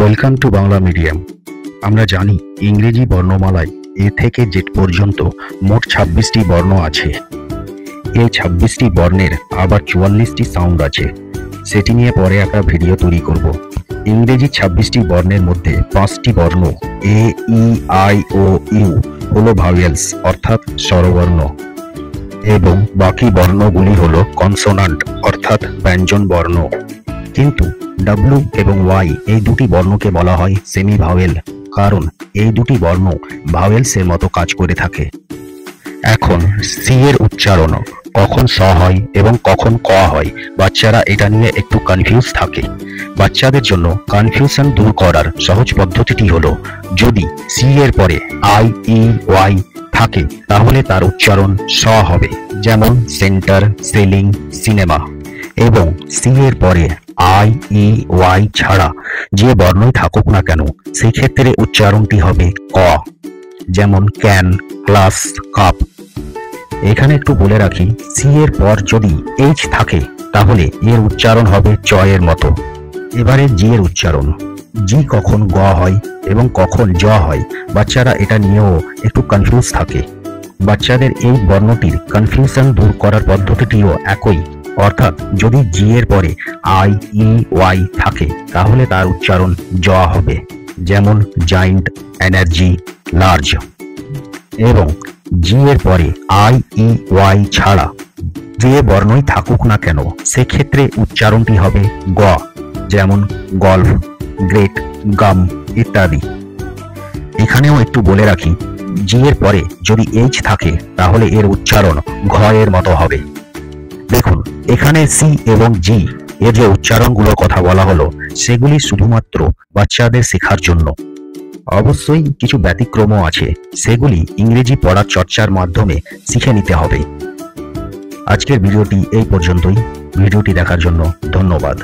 Welcome to Bangla medium. আমরা জানি ইংরেজি বর্ণমালায় এ থেকে জেড পর্যন্ত মোট ২৬টি বর্ণ আছে। এই ২৬টি বর্ণের আবার ৪৪টি সাউন্ড আছে, সেটি নিয়ে পরে একটা ভিডিও তৈরি করব। ইংরেজি ২৬টি বর্ণের মধ্যে ৫টি বর্ণ এ, ই, আই ও ইউ হলো ভাওয়েলস অর্থাৎ স্বরবর্ণ, এবং বাকি বর্ণগুলি হলো কনসোনান্ট অর্থাৎ ব্যঞ্জন বর্ণ। কিন্তু ডাব্লিউ এবং ওয়াই এই দুটি বর্ণকে বলা হয় সেমি ভাওয়েল, কারণ এই দুটি বর্ণ ভাওয়েলসের মতো কাজ করে থাকে। এখন সি এর উচ্চারণ কখন স হয় এবং কখন ক হয়, বাচ্চারা এটা নিয়ে একটু কনফিউজ থাকে। বাচ্চাদের জন্য কনফিউশন দূর করার সহজ পদ্ধতিটি হলো, যদি সি এর পরে আই, ই, ওয়াই থাকে তাহলে তার উচ্চারণ স হবে, যেমন সেন্টার, সেলিং, সিনেমা। এবং সি এর পরে আই, ই, ওয়াই ছাড়া যে বর্ণই থাকুক না কেন সেই ক্ষেত্রে উচ্চারণটি হবে ক, যেমন ক্যান, ক্লাস, কাপ। এখানে একটু বলে রাখি, সি এর পর যদি এইচ থাকে তাহলে এর উচ্চারণ হবে চ এর মতো। এবারে জি এর উচ্চারণ, জি কখন গ হয় এবং কখন জ হয়, বাচ্চারা এটা নিয়েও একটু কনফিউজ থাকে। বাচ্চাদের এই বর্ণটির কনফিউশন দূর করার পদ্ধতিটিও একই, অর্থাৎ যদি জি এর পরে আই, ই, ওয়াই থাকে তাহলে তার উচ্চারণ জ হবে, যেমন জাইন্ট, এনার্জি, লার্জ। এবং জি এর পরে আই, ই, ওয়াই ছাড়া যে বর্ণই থাকুক না কেন সেক্ষেত্রে উচ্চারণটি হবে গ, যেমন গল্ফ, গ্রেট, গাম ইত্যাদি। এখানেও একটু বলে রাখি, জি এর পরে যদি এইচ থাকে তাহলে এর উচ্চারণ ঘ এর মতো হবে। দেখুন, এখানে সি এবং জি এর যে উচ্চারণগুলোর কথা বলা হলো সেগুলি শুধুমাত্র বাচ্চাদের শেখার জন্য। অবশ্যই কিছু ব্যতিক্রমও আছে, সেগুলি ইংরেজি পড়ার চর্চার মাধ্যমে শিখে নিতে হবে। আজকের ভিডিওটি এই পর্যন্তই। ভিডিওটি দেখার জন্য ধন্যবাদ।